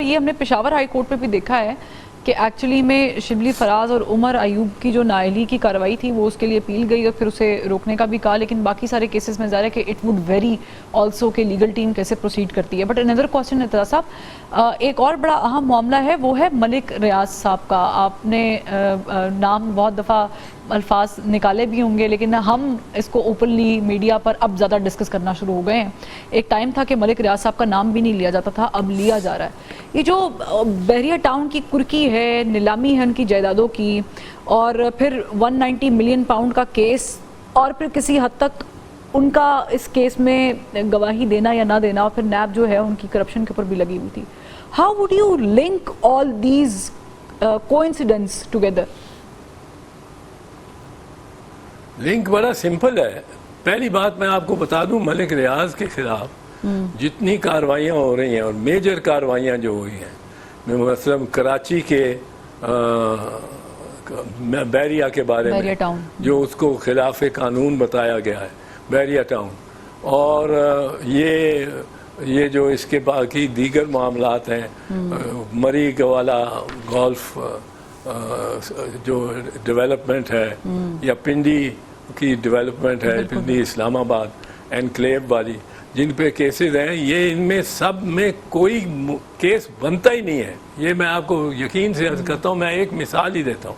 یہ ہم نے پشاور ہائی کورٹ پہ بھی دیکھا ہے کہ ایکچولی میں شبلی فراز اور عمر ایوب کی جو نااہلی کی کارروائی تھی وہ اس کے لیے اپیل گئی اور پھر اسے روکنے کا بھی کہا، لیکن باقی سارے کیسز میں ظاہر ہے کہ اٹ وڈ ویری آلسو کہ لیگل ٹیم کیسے پروسیڈ کرتی ہے. بٹ اندر کوسچن اعتراض صاحب، ایک اور بڑا اہم معاملہ ہے وہ ہے ملک ریاض صاحب کا. آپ نے نام بہت دفعہ الفاظ نکالے بھی ہوں گے لیکن ہم اس کو اوپنلی میڈیا پر اب زیادہ ڈسکس کرنا شروع ہو گئے ہیں. ایک ٹائم تھا کہ ملک ریاض صاحب کا نام بھی نہیں لیا جاتا تھا، اب لیا جا رہا ہے. یہ جو بحریہ ٹاؤن کی کرکی ہے، نیلامی ہے ان کی جائیدادوں کی، اور پھر 190 ملین پاؤنڈ کا کیس، اور پھر کسی حد تک ان کا اس کیس میں گواہی دینا یا نہ دینا، اور پھر نیب جو ہے ان کی کرپشن کے اوپر بھی لگی ہوئی تھی. How would you link all these coincidence together? Link بڑا سمپل ہے. پہلی بات میں آپ کو بتا دوں، ملک ریاض کے خلاف جتنی کاروائیاں ہو رہی ہیں اور میجر کاروائیاں جو ہوئی ہیں، مثلا کراچی کے بحریہ کے بارے میں جو اس کو خلاف قانون بتایا گیا ہے، بحریہ ٹاؤن، اور یہ جو اس کے باقی دیگر معاملات ہیں، مری والا گولف جو ڈیولپمنٹ ہے، یا پنڈی کی ڈیولپمنٹ ہے، پنڈی اسلام آباد انکلیو والی، جن پہ کیسز ہیں، یہ ان میں سب میں کوئی کیس بنتا ہی نہیں ہے. یہ میں آپ کو یقین سے عرض کرتا ہوں. میں ایک مثال ہی دیتا ہوں،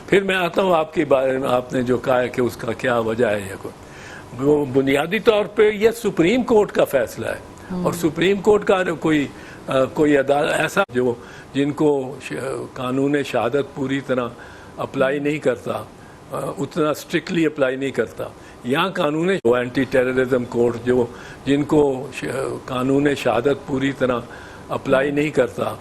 پھر میں آتا ہوں آپ کے بارے میں. آپ نے جو کہا ہے کہ اس کا کیا وجہ ہے، وہ بنیادی طور پہ یہ سپریم کورٹ کا فیصلہ ہے، اور سپریم کورٹ کا کوئی عدالت ایسا جن کو قانون شہادت پوری طرح اپلائی نہیں کرتا، اتنا اسٹرکٹلی اپلائی نہیں کرتا. یہاں قانون اینٹی ٹیررزم کورٹ جن کو قانون شہادت پوری طرح اپلائی نہیں کرتا،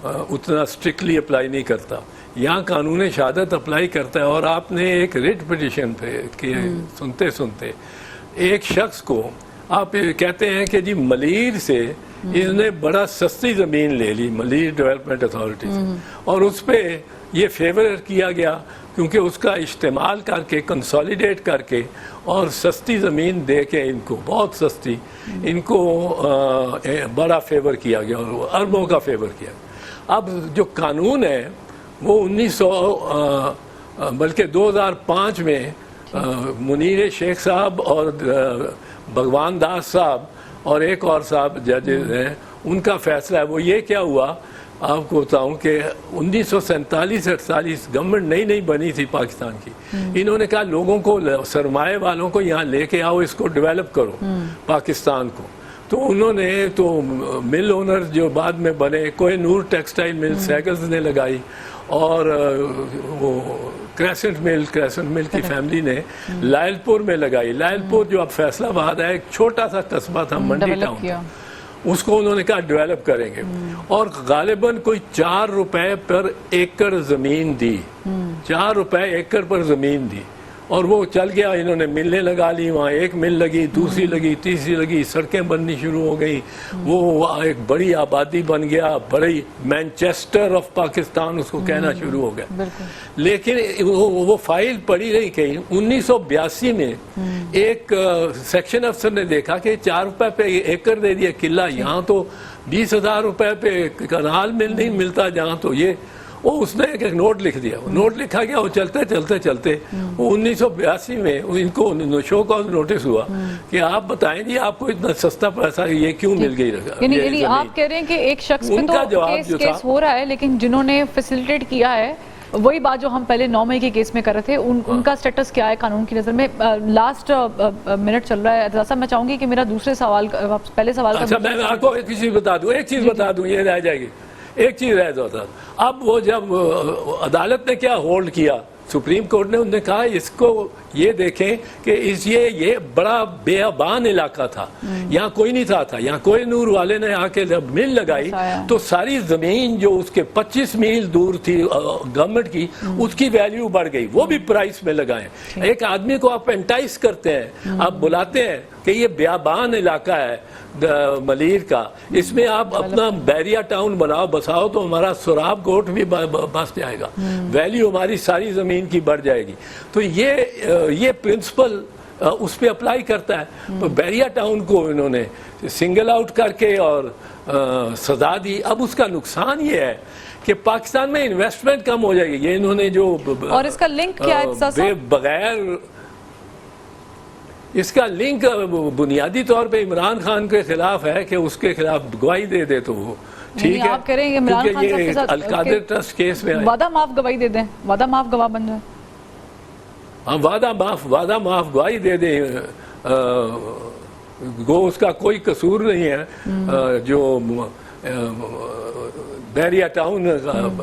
اتنا اسٹرکٹلی اپلائی نہیں کرتا، یہاں قانون شہادت اپلائی کرتا ہے. اور آپ نے ایک ریٹ پٹیشن پہ کہ سنتے سنتے ایک شخص کو آپ کہتے ہیں کہ جی ملیر سے اس نے بڑا سستی زمین لے لی، ملیر ڈیولپمنٹ اتھارٹی، اور اس پہ یہ فیور کیا گیا کیونکہ اس کا استعمال کر کے، کنسالیڈیٹ کر کے، اور سستی زمین دے کے ان کو، بہت سستی، ان کو بڑا فیور کیا گیا اور اربوں کا فیور کیا. اب جو قانون ہے وہ 2005 میں منیر شیخ صاحب اور بھگوان داس صاحب اور ایک اور صاحب ججز ہیں، ان کا فیصلہ ہے. وہ یہ کیا ہوا، آپ کو بتاؤں کہ 1947-48 گورنمنٹ نئی بنی تھی پاکستان کی. انہوں نے کہا لوگوں کو، سرمایہ والوں کو یہاں لے کے آؤ، اس کو ڈیولپ کرو پاکستان کو. تو انہوں نے تو مل اونر جو بعد میں بنے، کوہ نور ٹیکسٹائل مل سیگلز نے لگائی، اور وہ کریسنٹ مل کی فیملی نے لائل پور میں لگائی. لائل پور جو اب فیصلہ آباد ہے، ایک چھوٹا سا قصبہ تھا منڈی ٹاؤن، اس کو انہوں نے کہا ڈیولپ کریں گے، اور غالباً کوئی 4 روپے پر ایکڑ زمین دی، 4 روپے ایکڑ پر زمین دی، اور وہ چل گیا. انہوں نے ملیں لگا لی وہاں، ایک مل لگی، دوسری لگی، تیسری لگی، سڑکیں بننی شروع ہو گئی. وہ ایک بڑی آبادی بن گیا، بڑی مینچسٹر آف پاکستان اس کو کہنا شروع ہو گیا. لیکن وہ فائل پڑی رہی کہیں. 1982 میں ایک سیکشن افسر نے دیکھا کہ 4 روپے پہ ایکڑ دے دیا قلعہ، یہاں تو 20,000 روپے پہ کنال نہیں ملتا جہاں. تو یہ اس نے ایک نوٹ لکھ دیا. وہ نوٹ لکھا گیا، وہ چلتے وہ 1982 میں ان کو شو کاز نوٹس ہوا کہ آپ بتائیں جی آپ کو اتنا سستا پیسہ یہ کیوں مل گئی رکھا. یعنی آپ کہہ رہے ہیں کہ ایک شخص پہ تو کیس ہو رہا ہے، لیکن جنہوں نے فیسیلیٹیٹ کیا ہے، وہی بات جو ہم پہلے 9 مئی کے کیس میں کر رہے تھے، ان کا سٹیٹس کیا ہے قانون کی نظر میں؟ لاسٹ منٹ چل رہا ہے اعتراض صاحب، میں چاہوں گی کہ میرا دوسرے سوال، پہلے سوال کا، اچھا میں آپ کو ایک چیز بتا دوں، یہ رہ جائے گی. ایک چیز رہ جاتا. اب وہ جب عدالت نے کیا ہولڈ کیا، سپریم کورٹ نے، انہوں نے کہا اس کو یہ دیکھیں کہ یہ بڑا بیابان علاقہ تھا، یہاں کوئی نہیں تھا. یہاں کوہ نور والے نے آ کے جب مل لگائی تو ساری زمین جو اس کے 25 میل دور تھی گورنمنٹ کی، اس کی ویلیو بڑھ گئی. وہ بھی پرائس میں لگائیں. ایک آدمی کو آپ انٹائز کرتے ہیں، آپ بلاتے ہیں کہ یہ بیابان علاقہ ہے ملیر کا، اس میں آپ اپنا بحریہ ٹاؤن بناؤ، بساؤ، تو ہمارا سراب گوٹ بھی بس جائے گا، ویلیو ہماری ساری زمین کی بڑھ جائے گی. تو یہ پرنسپل اس پہ اپلائی کرتا ہے. تو بیریا ٹاؤن کو انہوں نے سنگل آؤٹ کر کے اور سزا دی. اب اس کا نقصان یہ ہے کہ پاکستان میں انویسٹمنٹ کم ہو جائے گی. یہ انہوں نے جو اور اس کا لنک کیا ہے بغیر اس کا لنک بنیادی طور پہ عمران خان کے خلاف ہے کہ اس کے خلاف گواہی دے دے تو وہ ٹھیک ہے. آپ کہہ رہے ہیں عمران خان صاحب کے ساتھ القادر ٹرسٹ کیس میں وعدہ معاف گواہی دے دیں, وعدہ معاف گواہ بن جائے. ہاں وعدہ معاف گواہی دے دیں. گو اس کا کوئی قصور نہیں ہے. جو بیریا ٹاؤن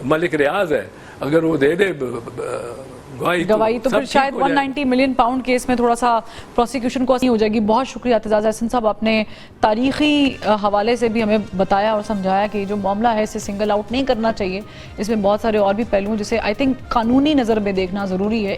ملک ریاض ہے, اگر وہ دے دے گواہی تو پھر شاید 190 ملین پاؤنڈ کیس میں تھوڑا سا پروسیکیوشن کو آسانی ہو جائے گی. بہت شکریہ اعتزاز احسن صاحب, آپ نے تاریخی حوالے سے بھی ہمیں بتایا اور سمجھایا کہ جو معاملہ ہے اسے سنگل آؤٹ نہیں کرنا چاہیے. اس میں بہت سارے اور بھی پہلو ہیں جسے آئی تھنک قانونی نظر میں دیکھنا ضروری ہے.